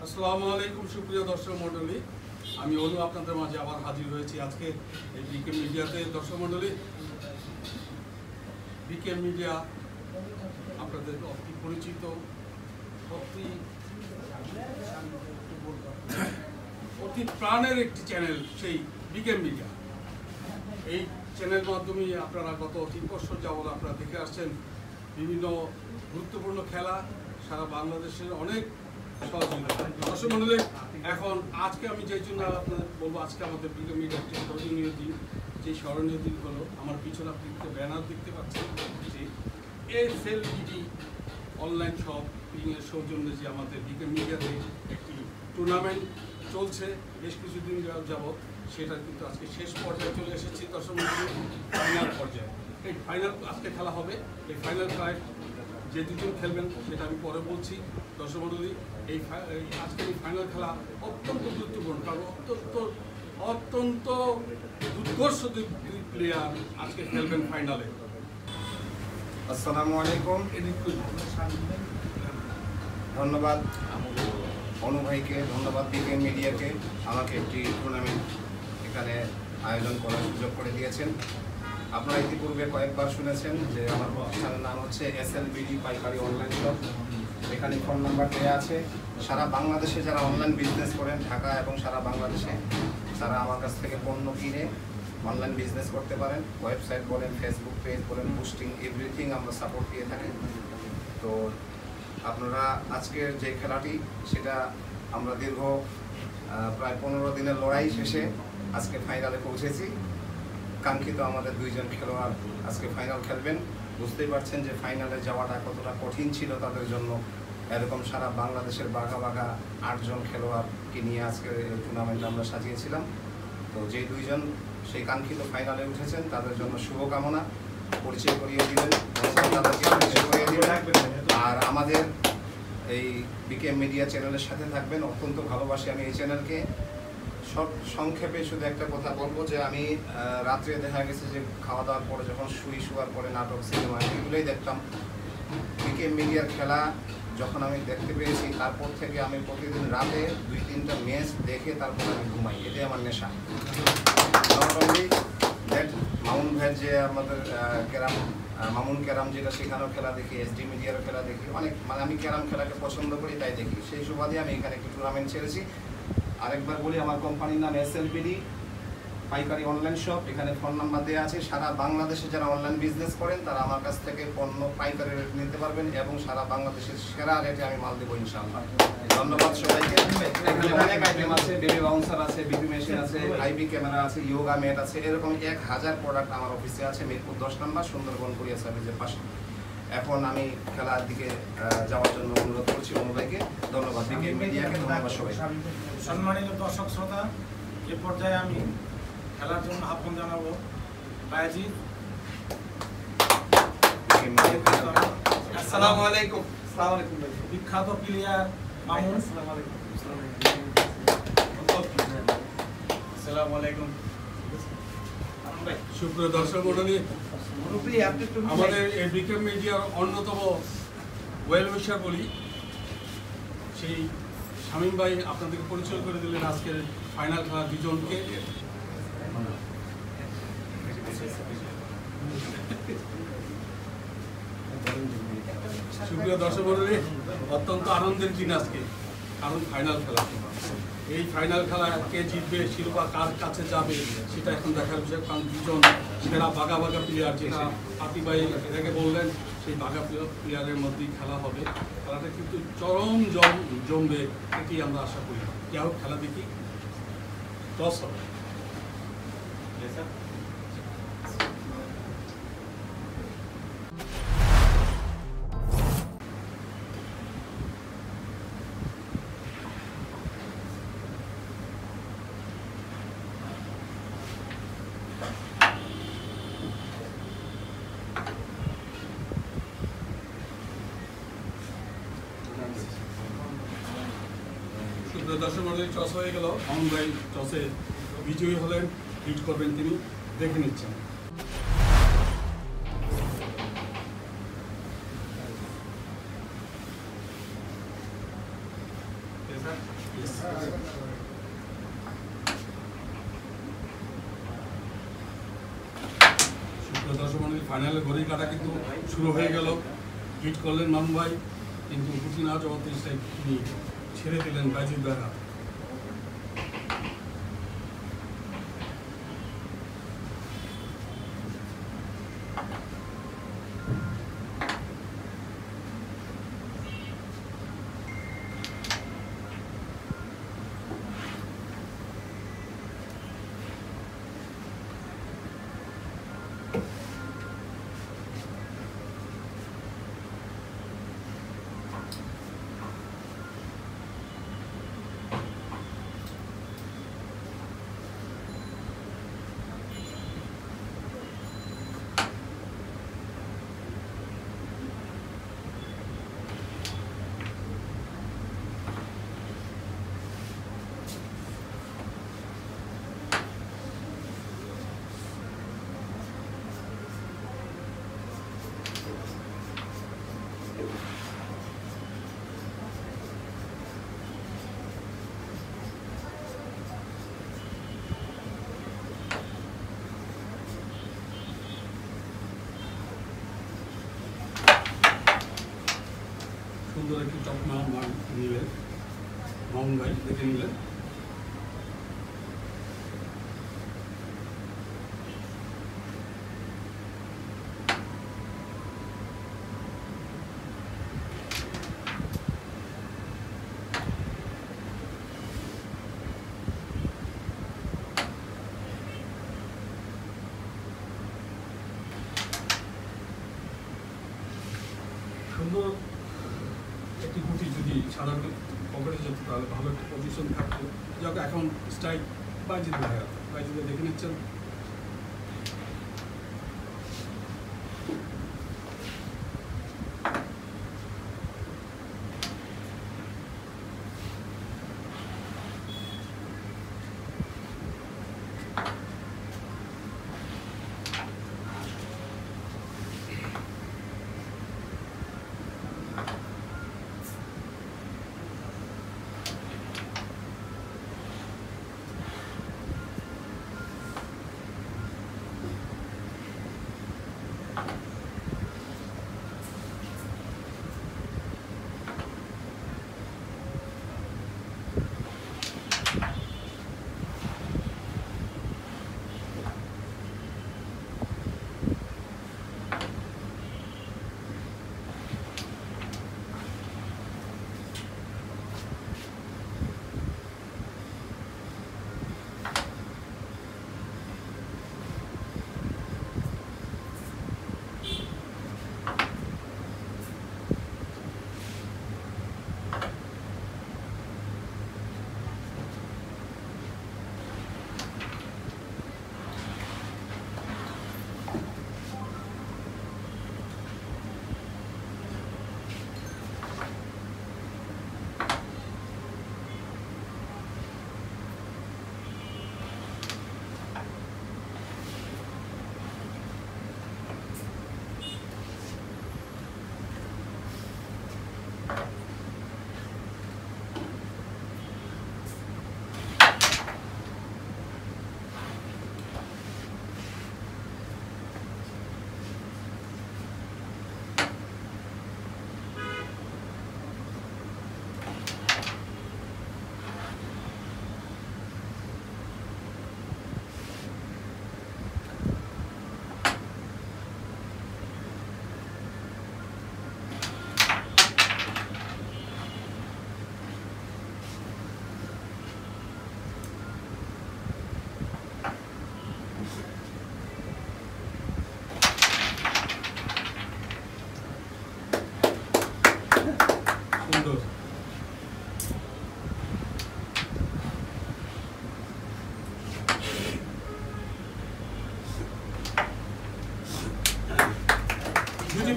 আসসালামু আলাইকুম সুপ্রিয় দর্শক মণ্ডলী, আমি অনু আপনাদের মাঝে আবার হাজির হয়েছি আজকে এই বিকে মিডিয়াতে। দর্শক মণ্ডলী, বিকে মিডিয়া আপনাদের অতি পরিচিত, অতি প্রাণের একটি চ্যানেল, সেই বিকে মিডিয়া। এই চ্যানেল মাধ্যমে আপনারা গত 3 বছর যাবত আপনারা দেখে আসছেন বিভিন্ন গুরুত্বপূর্ণ খেলা, সারা বাংলাদেশের অনেক সহযোগিতা। দর্শক মণ্ডলী, এখন আজকে আমি যেই জন্য আপনাদের বলবো, আজকে আমাদের বিকে মিডিয়ার একটি স্মরণীয় দিন। যে স্মরণীয় দিন হলো, আমার পিছনে আপনি ব্যানার দেখতে পাচ্ছেন যে SLBD অনলাইন শপিংয়ের সৌজন্যে যে আমাদের বিকে মিডিয়াতে একটি টুর্নামেন্ট চলছে বেশ কিছুদিন যাবত, সেটা কিন্তু আজকে শেষ পর্যায়ে চলে এসেছি। দর্শক মণ্ডলী, ফাইনাল পর্যায়ে এই ফাইনাল আজকে খেলা হবে। এই ফাইনাল খেলায় যে দুজন খেলবেন সেটা আমি পরে বলছি। দর্শক মণ্ডলী, আজকের এই ফাইনাল খেলা অত্যন্ত গুরুত্বপূর্ণ, কারণ অত্যন্ত উৎকর্ষ দুই প্লেয়ার আজকে খেলবেন ফাইনালে। আসসালামু আলাইকুম, ধন্যবাদ অনু ভাইকে, ধন্যবাদ বিকে মিডিয়াকে আমাকে একটি টুর্নামেন্ট এখানে আয়োজন করার সুযোগ করে দিয়েছেন। আপনারা ইতিপূর্বে কয়েকবার শুনেছেন যে আমার প্রতিষ্ঠানের নাম হচ্ছে SLBD পাইকারি অনলাইন শপ। এখানে ফোন নাম্বার দেওয়া আছে। সারা বাংলাদেশে যারা অনলাইন বিজনেস করেন, ঢাকা এবং সারা বাংলাদেশে, তারা আমার কাছ থেকে পণ্য কিনে অনলাইন বিজনেস করতে পারেন। ওয়েবসাইট বলেন, ফেসবুক পেজ বলেন, বুস্টিং, এভরিথিং আমরা সাপোর্ট দিয়ে থাকি। তো আপনারা আজকের যে খেলাটি, সেটা আমরা দীর্ঘ প্রায় 15 দিনের লড়াই শেষে আজকে ফাইনালে পৌঁছেছি। কাঙ্ক্ষিত আমাদের 2 জন খেলোয়াড় আজকে ফাইনাল খেলবেন। বুঝতেই পারছেন যে ফাইনালে যাওয়াটা কতটা কঠিন ছিল তাদের জন্য। এরকম সারা বাংলাদেশের বাঘা 8 জন খেলোয়াড়কে নিয়ে আজকের এই টুর্নামেন্ট আমরা সাজিয়েছিলাম। তো যে 2 জন সেই কাঙ্ক্ষিত ফাইনালে উঠেছেন, তাদের জন্য শুভকামনা। পরিচয় করিয়ে দিবেন, আর আমাদের এই বিকে মিডিয়া চ্যানেলের সাথে থাকবেন। অত্যন্ত ভালোবাসি আমি এই চ্যানেলকে। সংক্ষেপে শুধু একটা কথা বলবো যে আমি রাত্রে দেখা গেছে যে খাওয়া দাওয়ার পরে যখন শোয়ার পরে নাটক, সিনেমা এগুলোই দেখতাম। বিকে মিডিয়ার খেলা যখন আমি দেখতে পেয়েছি, তারপর থেকে আমি প্রতিদিন রাতে 2-3টা ম্যাচ দেখে তারপর আমি ঘুমাই। এটাই আমার নেশা। নট অনলি দ্যাট, মামুন ভাইয়ের যে আমাদের মামুন ক্যারাম যেটা, সেখানেও খেলা দেখি, SD মিডিয়ারও খেলা দেখি। অনেক আমি ক্যারাম খেলাকে পছন্দ করি, তাই দেখি। সেই সুবাদে আমি এখানে একটি টুর্নামেন্ট ছেড়েছি। আরেকবার বলি, আমার কোম্পানির নাম SLBD পাইকারি অনলাইন শপ। এখানে ফোন নাম্বার দেওয়া আছে। সারা বাংলাদেশে যারা অনলাইন বিজনেস করেন, তারা আমার কাছ থেকে পণ্য পাইকারি রেট নিতে পারবেন এবং সারা বাংলাদেশের সেরা রেটে আমি মাল দেবো ইনশাআল্লাহ। ধন্যবাদ সবাইকে। এখানে অনেক আইটেম আছে, বেবি বাউন্সার আছে, বিপি মেশিন আছে, IB ক্যামেরা আছে, ইয়োগা ম্যাট আছে, এরকম 1000 প্রোডাক্ট আমার অফিসে আছে, মিরপুর 10 নম্বর, সুন্দরবন কুরিয়ার সার্ভিসের পাশে। এখন আমি খেলার দিকে যাওয়ার জন্য অনুরোধ করছি অনু ভাইকে। ধন্যবাদ বিকে মিডিয়াকে, ধন্যবাদ সবাই। সম্মানিত দর্শক শ্রোতা, এ পর্যায়ে আমি খেলার জন্য আহ্বান জানাবো বায়াজিৎ। আসসালামু আলাইকুম। আসসালামু আলাইকুম ভাই। বিখ্যাত প্লেয়ার মামুন। আসসালামু আলাইকুম। আসসালামু আলাইকুম। সুপ্রিয় দর্শক মণ্ডলী, আমাদের এই বিকে মিডিয়ার অন্যতম ওয়েল উইশার বলি, সেই শামীম ভাই আপনাদেরকে পরিচয় করে দিলেন আজকের ফাইনাল খেলা 2 জনকে। সুপ্রিয় দর্শক মণ্ডলী, অত্যন্ত আনন্দের দিন আজকে, কারণ ফাইনাল খেলা। এই ফাইনাল খেলা কে জিতবে, শিরোপা কার কাছে যাবে, সেটা এখন দেখার বিষয়। কারণ 2 জন সেরা বাঘা প্লেয়ার, যেটা আতি ভাই এটাকে বললেন, সেই বাঘা প্লেয়ারের মধ্যেই খেলা হবে। খেলাটা কিন্তু চরম জমবে, এটি আমরা আশা করি। যাই হোক, খেলা দেখি। টস হবে। দর্শক মণ্ডলী, টস হয়ে গেল। মামুন ভাই টসে বিজয়ী হলেন। হিট করবেন তিনি, দেখে নিচ্ছেন। স্যার দর্শক মন্ডলী, ফাইনালের ঘড়ির কাটা কিন্তু শুরু হয়ে গেল। হিট করলেন মামুন ভাই, কিন্তু গুটি না যাওয়াতে তিনি ছেড়ে দিলেন বাইজিদ ভাইয়ের হাতে। সুন্দর একটি চকমা নিলেন মামুন ভাই, দেখে নিলেন। সুন্দর একটি গুটি যদি সাধারণত পকেটে যেত তাহলে ভালো একটা পজিশন থাকতো। যাক, এখন স্ট্রাইক বাইজিদ ভাই, বাইজিদ ভাই দেখে নিচ্ছেন।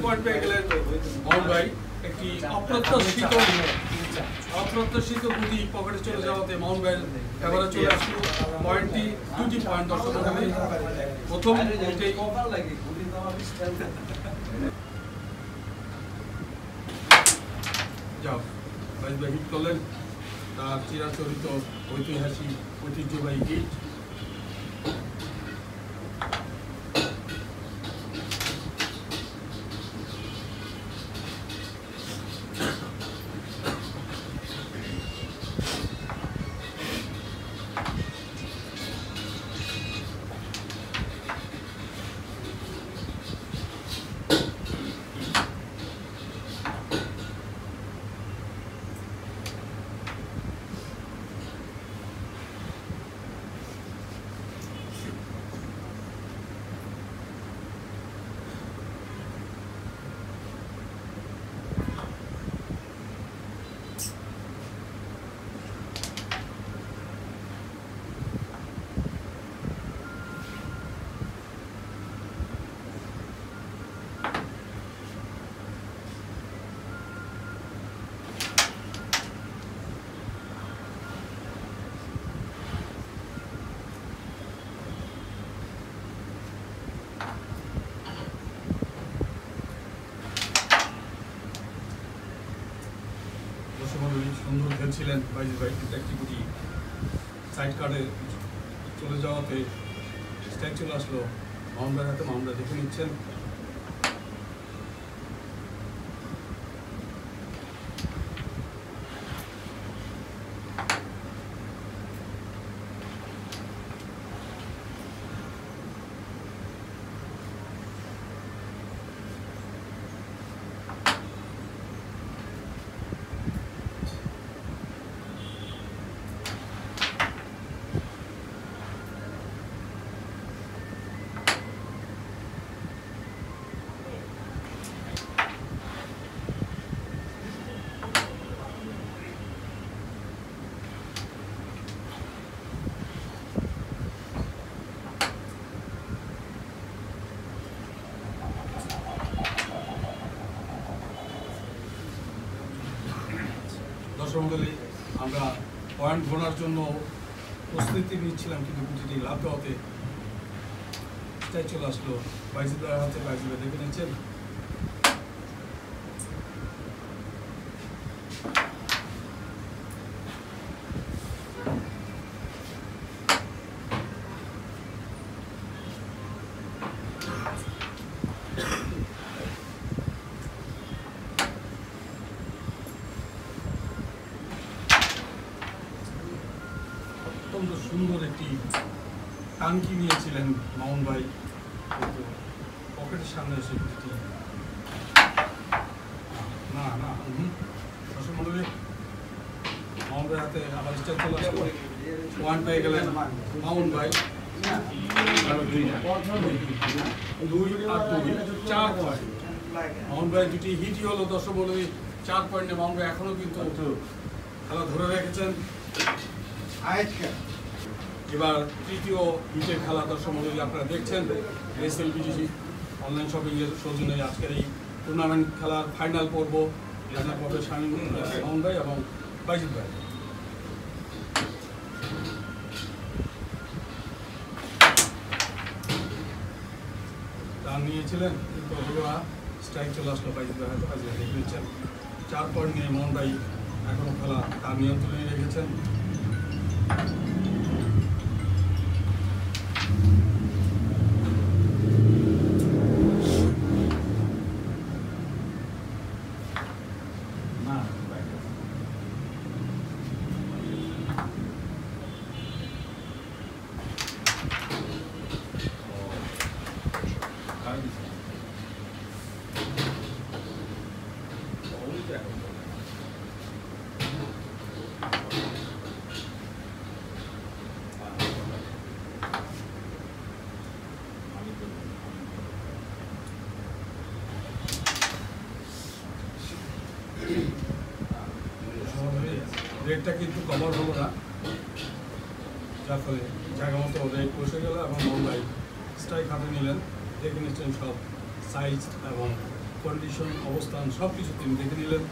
পয়েন্ট পেয়ে গেলেন মামুন ভাই। একটি অপ্রত্যাশিত গুটি পকেটে চলে যাওয়াতে মামুন ভাই এবারে চলে আসলো পয়েন্টটি 2টি পয়েন্ট। দর্শক প্রথম যাও ভাই ভাই হিট করলেন তার চিরাচরিত ঐতিহাসিক ঐতিহ্যবাহী হিট। নিয়েছিলেন বাইজিদ ভাই, কিন্তু একটি গুটি সাইড কার্ডে চলে যাওয়াতে স্ট্রাইক চলে আসলো মামুন ভাইয়ের হাতে। মামুন ভাই দেখে নিচ্ছেন। দর্শক মণ্ডলী, আমরা পয়েন্ট গোনার জন্য প্রস্তুতি নিচ্ছিলাম, কিন্তু গুটিটি লাভ দেওয়াতে স্ট্রাইক চলে আসলো বাইজিদ ভাইয়ের হাতে। বাইজিদ ভাই দেখে নিচ্ছেন। অত্যন্ত সুন্দর একটি টাঙ্কি নিয়েছিলেন মামুন ভাই, কিন্তু পকেটের সামনে এসে গুটিটি না না দর্শক মণ্ডলী, মামুন ভাই হাতে আবার স্ট্রাইক চলে আসলো। পয়েন্ট পেয়ে গেলেন মামুন ভাই। 4 পয়েন্ট। মামুন ভাই দুটি হিটই হলো। দর্শক মণ্ডলী, 4 পয়েন্টে মামুন ভাই এখনো কিন্তু খেলা ধরে রেখেছেন। এবার তৃতীয় হিটের খেলা দর্শক মণ্ডলী আপনারা দেখছেন। SLBTC অনলাইন শপিং এর সৌজন্যে আজকের এই টুর্নামেন্ট খেলার ফাইনাল পর্ব। ফাইনাল পর্বে শামীম মামুন ভাই এবং বাইজিদ ভাই। রান নিয়েছিলেন, কিন্তু স্ট্রাইক চলে আসলো বাইজিদ ভাই হাতে। বাইজিদ ভাই দেখে নিচ্ছেন। 4 পয়েন্ট নিয়ে মামুন ভাই এখনো খেলা তার নিয়ন্ত্রণে রেখেছেন। রেডটা কিন্তু কভার হলো না, যার ফলে জায়গা মতো রেড বসে গেল এবং মুম্বাই স্ট্রাইক হাতে নিলেন। দেখে নিচ্ছেন সব সাইজ এবং কন্ডিশন, অবস্থান সব কিছু তিনি দেখে নিলেন।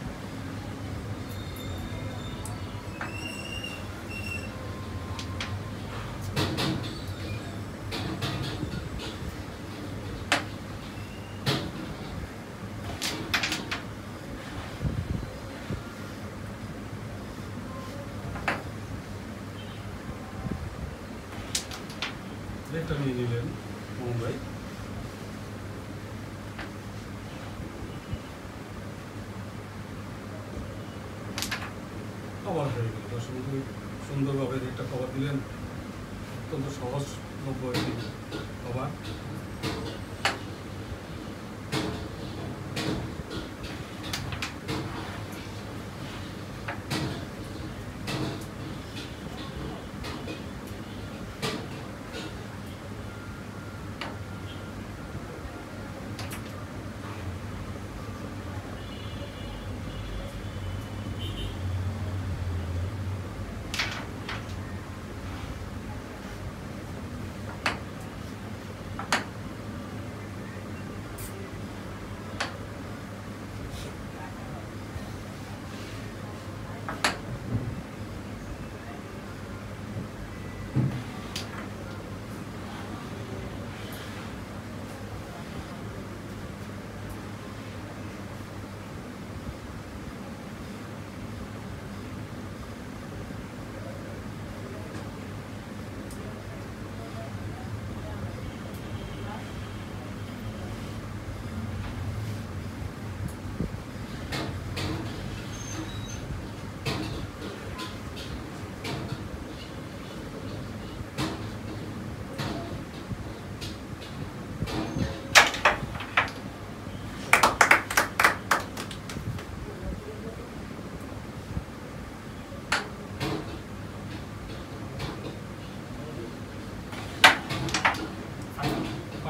রেডটা নিয়ে নিলেন মুম্বাই। কভার হয়ে গেল। দর্শক সুন্দরভাবে রেডটা কভার দিলেন। অত্যন্ত সহজলভ্য একটি কভার।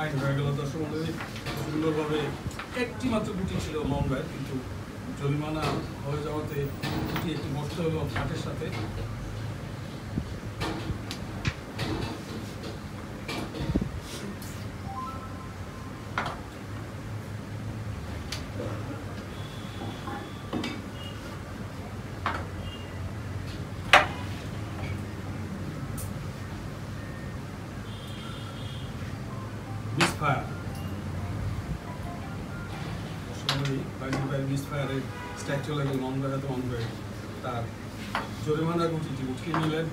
ফাইন হয়ে গেল। দর্শক মন্ডলী সুন্দরভাবে একটি মাত্র গুটি ছিল মামুন ভাই, কিন্তু জরিমানা হয়ে যাওয়াতে গুটি একটি নষ্ট হলো খাটের সাথে। মিসফায়ার মিসফায়ারের স্ট্যাক চলে গেল মামুন ভাই, হাতে মামুন ভাই তার জরিমানা গুটিটি উঠিয়ে নিলেন।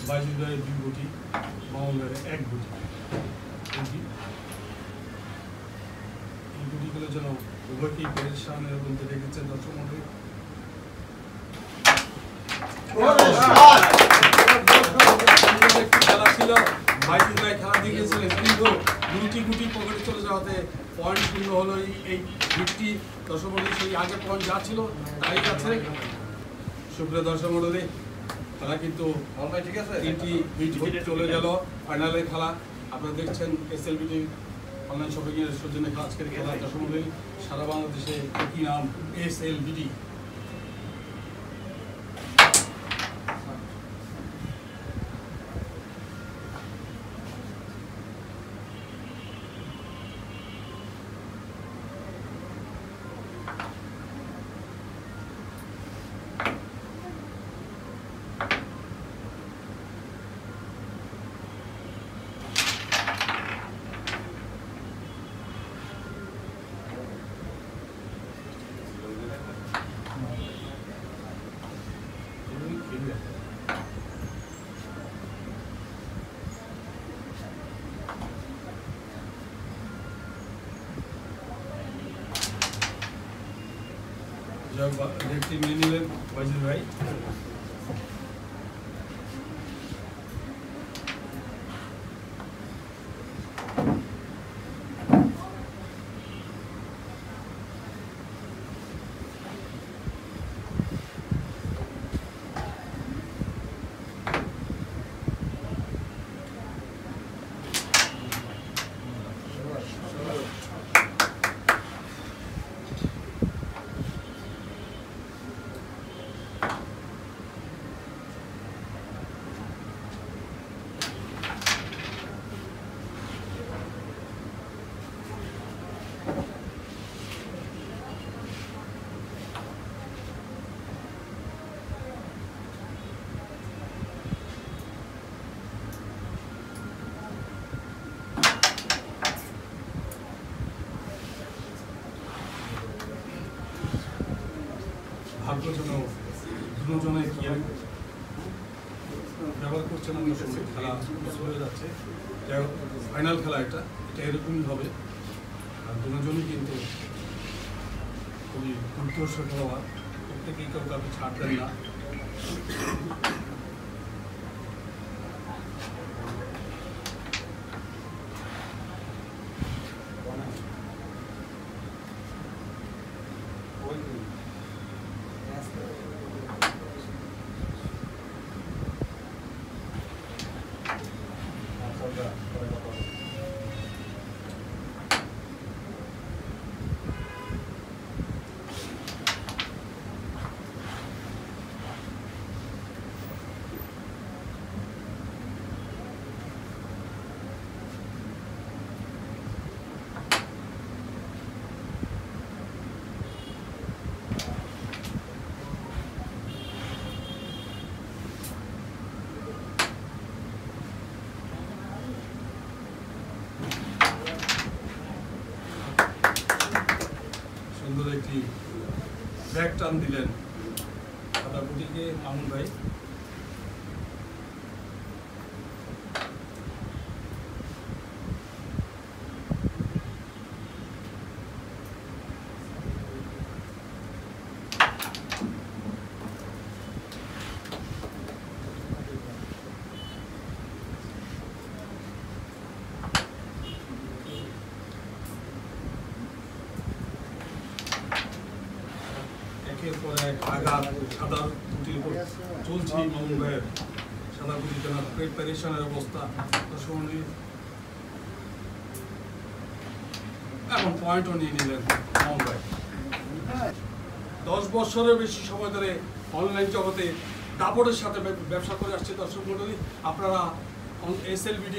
বাইজুল ভাইয়ের 2 গুটি, মামুন ভাইয়ের 1 গুটি। এই গুটিগুলো যেন উভয়কেই পেরেশানের মধ্যে রেখেছেন দর্শক মন্ডলী। খেলা ছিল, বাইজুল ভাই খেলা দেখিয়েছিলেন, কিন্তু 2টি গুটি পকেটে চলে যাওয়াতে পয়েন্ট শূন্য হলো। এই হিটটি দর্শক মন্ডলী সেই আগে পয়েন্ট যা ছিল তাই আছে। সুপ্রিয় দর্শক মন্ডলী, তারা কিন্তু ঠিক আছে, 3টি হিট চলে গেল। ফাইনালের খেলা আপনারা দেখছেন SLBD অনলাইন শপিং এর সৌজন্যে আজকের খেলা। দর্শক মন্ডলী, সারা বাংলাদেশে একই নাম SLBD। দেখতে মেনে নিলেন বাইজুল ভাই। ভাগ্যজনক দুজনে কি ব্যবহার করছেন আমরা সবাই, খেলা হয়ে যাচ্ছে। ফাইনাল খেলা এটা এরকমই হবে। আর দুজনই কিন্তু খুবই দুর্ধর্ষ খেলোয়াড়, প্রত্যেকেই কেউ কাউকে ছাড় দেন না। সুন্দর একটি ব্যাগ টান দিলেন সাদা বুটিকে মামুন ভাই। একের পর এক আঘাত সাদা গুটির উপর চলছে মামুন ভাইয়ের। সাদা গুটি কেনার প্রিপারেশনের অবস্থা দর্শকমণ্ডলী। এখন পয়েন্টও নিয়ে নিলেন মামুন ভাই। 10 বছরের বেশি সময় ধরে অনলাইন জগতে দাপটের সাথে ব্যবসা করে আসছে দর্শকমণ্ডলী। আপনারা SLBD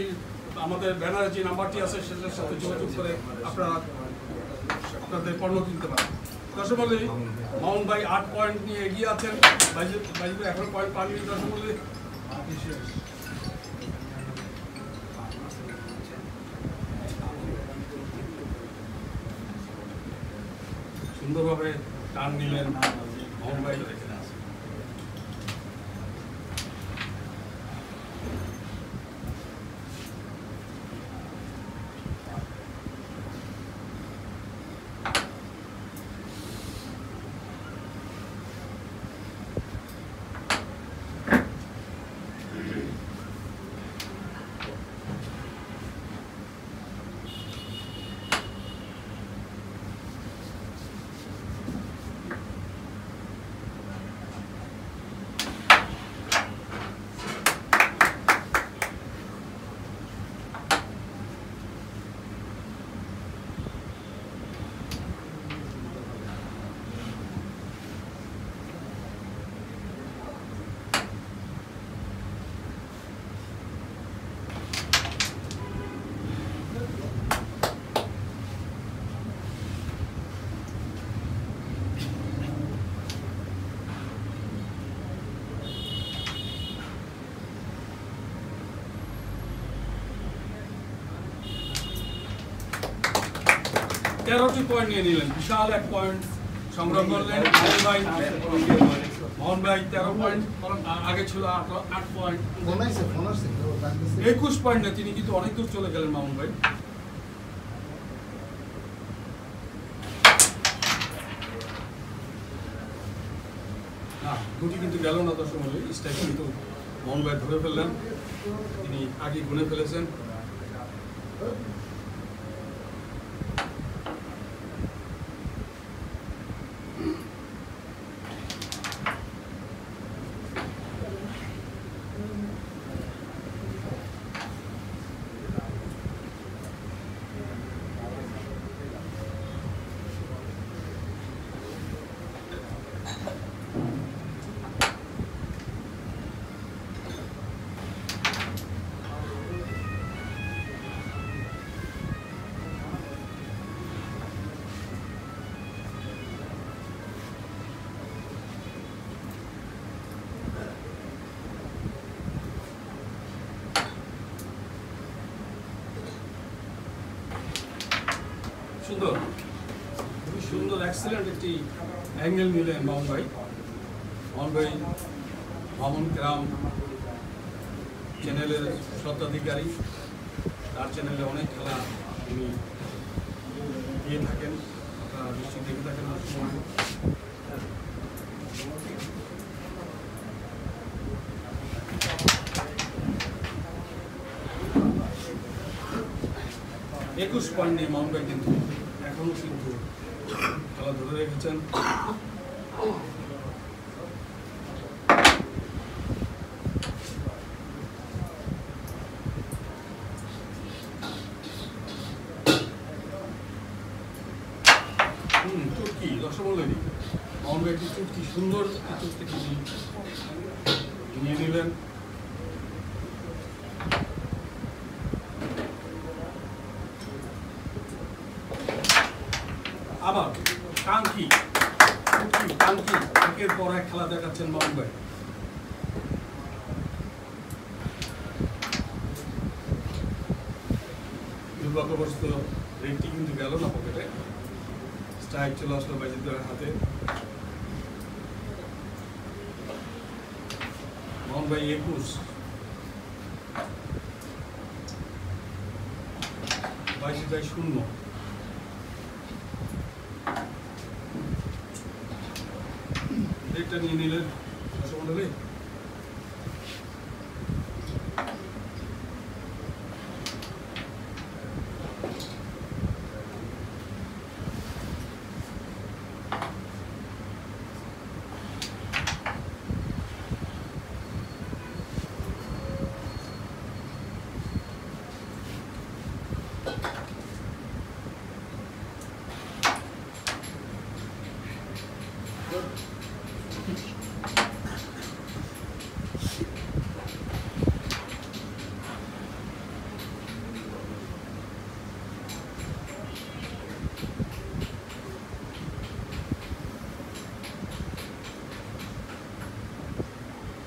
আমাদের ব্যানারে যে নাম্বারটি আছে সেটার সাথে যোগাযোগ করে আপনারা আপনাদের পণ্য কিনতে পারেন। দর্শকমণ্ডলী, মামুন ভাই 8 পয়েন্ট নিয়ে এগিয়ে আছেন। বাইজি ভাই এখন পয়েন্ট পাননি দর্শকমণ্ডলী। সুন্দরভাবে টান নিলেন মামুন ভাই। তেরোটি পয়েন্ট নিয়ে নিলেন, বিশাল এক পয়েন্ট সংগ্রহ করলেন মোহন ভাই। 13 পয়েন্ট, আগে ছিল 8 পয়েন্ট। 21 পয়েন্টে তিনি কিন্তু অনেক দূর চলে গেলেন মামুন ভাই। না, গুটি কিন্তু গেল না দর্শকমণ্ডলী। স্ট্রাইক কিন্তু মোহন ভাই ধরে ফেললেন, তিনি আগে গুনে ফেলেছেন। সুন্দর, খুবই সুন্দর, এক্সেলেন্ট একটি অ্যাঙ্গেল নিলেন মামুন ভাই। মামুন ভাই মামুন গ্রাম চ্যানেলের স্বত্বাধিকারী। তার চ্যানেলে অনেক খেলা তিনি দিয়ে থাকেন, আপনারা নিশ্চয়ই দেখে থাকেন। একুশ পয়েন্ট নিয়ে মামুন ভাই কিন্তু এখনো কিন্তু খেলা ধরে রেখেছেন। চুটকি দর্শকমণ্ডলী, মামুন ভাই একটি চুটকি, সুন্দর চুটকি তিনি নিয়ে নিলেন। আবার কাঙ্ক্ষী একের পর এক খেলা দেখাচ্ছেন মামুন ভাই। দুর্ভাগ্যবশত রেটটি কিন্তু গেল না পকেটে। স্ট্রাইক চলে আসলো বাইজিদের হাতে। মোহন ভাই 21, বাইজিদ ভাই 0। ব্রেকটা নিয়ে নিলেন দর্শক মণ্ডলী।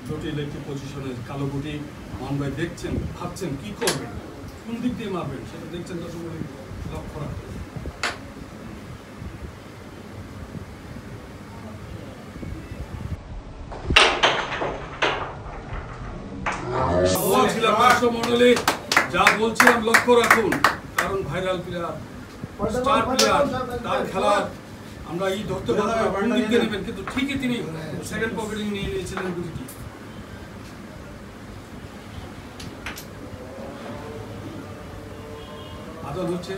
জটিল একটি পজিশনে কালো গুটি মোহন ভাই দেখছেন, ভাবছেন কি করবেন, কোন দিক দিয়ে মারবেন সেটা দেখছেন দর্শক মণ্ডলী, লক্ষ্য রাখবেন। বলছিলাম দর্শক মণ্ডলী, যা বলছিলাম লক্ষ্য রাখুন, কারণ ভাইরাল প্লেয়ার, স্টার প্লেয়ার, তার খেলা আমরা ধরতে পারবো কোন দিক দিয়ে নেবেন, কিন্তু ঠিকই তিনি সেকেন্ড পকেটিং নিয়ে নিয়েছিলেন গুটিটি। আজান হচ্ছে,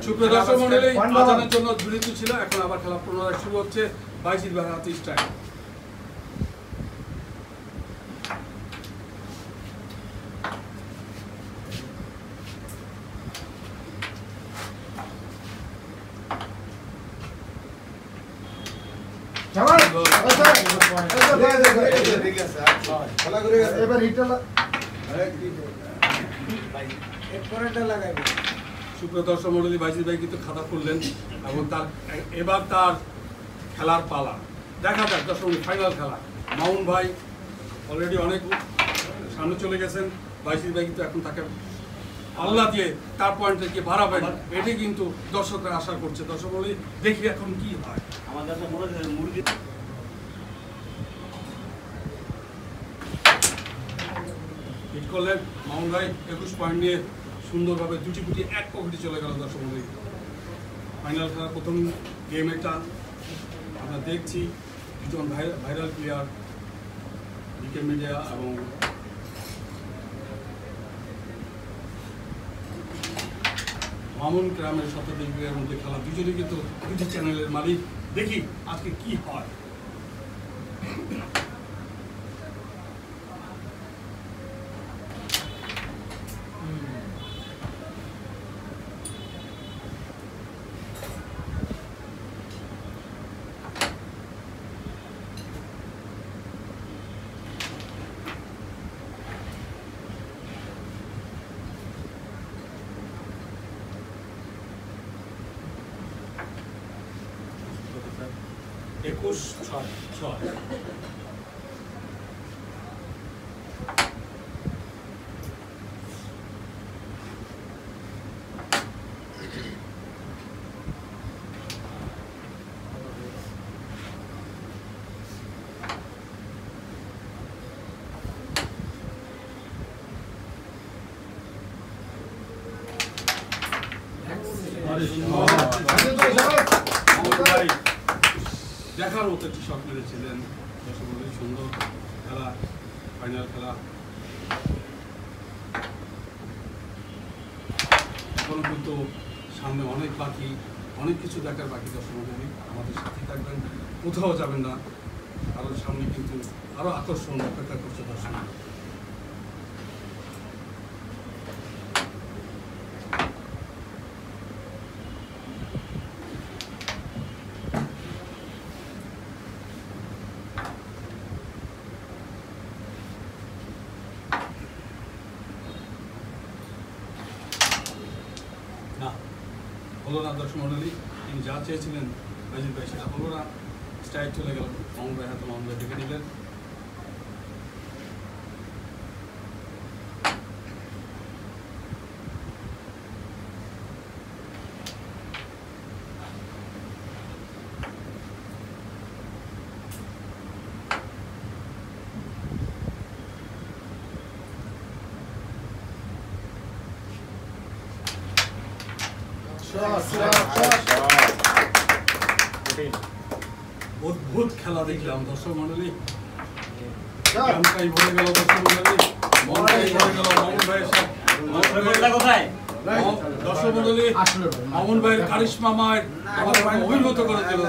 সুপ্রিয় দর্শক মণ্ডলী, আজানের জন্য বিরতি ছিল, এখন আবার খেলা পুনরায় শুরু হচ্ছে। বাইজিদ ভাইয়ের হাতে স্ট্রাইক। সুপ্রিয় দর্শক মণ্ডলী, বাইজিদ ভাই কিন্তু খাতা করলেন এবং এবার তার খেলার পালা। দেখা যাক দর্শক, ফাইনাল খেলা। মামুন ভাই অলরেডি অনেক সামনে চলে গেছেন, বাইজিদ ভাই কিন্তু এখন তাকে আল্লাহ দিয়ে তার পয়েন্টে কি বাড়াবেন, এটি কিন্তু দর্শকরা আশা করছে। দর্শক মণ্ডলী, দেখি এখন কি হয়। আমাদের কাছে মনে হচ্ছে মুরগি হিট করলেন মামুন ভাই, 21 পয়েন্ট নিয়ে সুন্দরভাবে দুটি গুটি এক পকেটে চলে গেল। দর্শক মণ্ডলী, ফাইনাল খেলার প্রথম গেম এটা আমরা দেখছি। দুজন ভাইরাল প্লেয়ার, বিকেএম মিডিয়া এবং মামুন গ্রামের শতাধিকের মধ্যে খেলা। দুজনেই কিন্তু দুটি চ্যানেলের মালিক। দেখি আজকে কি হয়। একুশ ছয় ছয়। দেখার মতো একটি শট মেরেছিলেন। দর্শক মণ্ডলী, সুন্দর খেলা, ফাইনাল খেলা। এখন কিন্তু সামনে অনেক বাকি, অনেক কিছু দেখার বাকি। দর্শক মণ্ডলী, আমাদের সাথে থাকবেন, কোথাও যাবেন না, কারণ সামনে কিন্তু আরো আকর্ষণ অপেক্ষা করছে দর্শক। না, হলো না দর্শক মণ্ডলী, তিনি যা চেয়েছিলেন বাইজিদ ভাই সেটা হলো না। স্ট্রাইক চলে গেল মামুন ভাই হাতে। মামুন ভাই ডেকে নিলেন। অদ্ভুত খেলা দেখলাম দর্শক মন্ডলী। গানটাই ভরে গেল দর্শক মন্ডলী, মনটাই ভরে গেল মামুন ভাইয়ের সাথে। দর্শক মন্ডলী, মামুন ভাইয়ের কারিশমা মায়ের আমাদের অভিভূত করে দিল।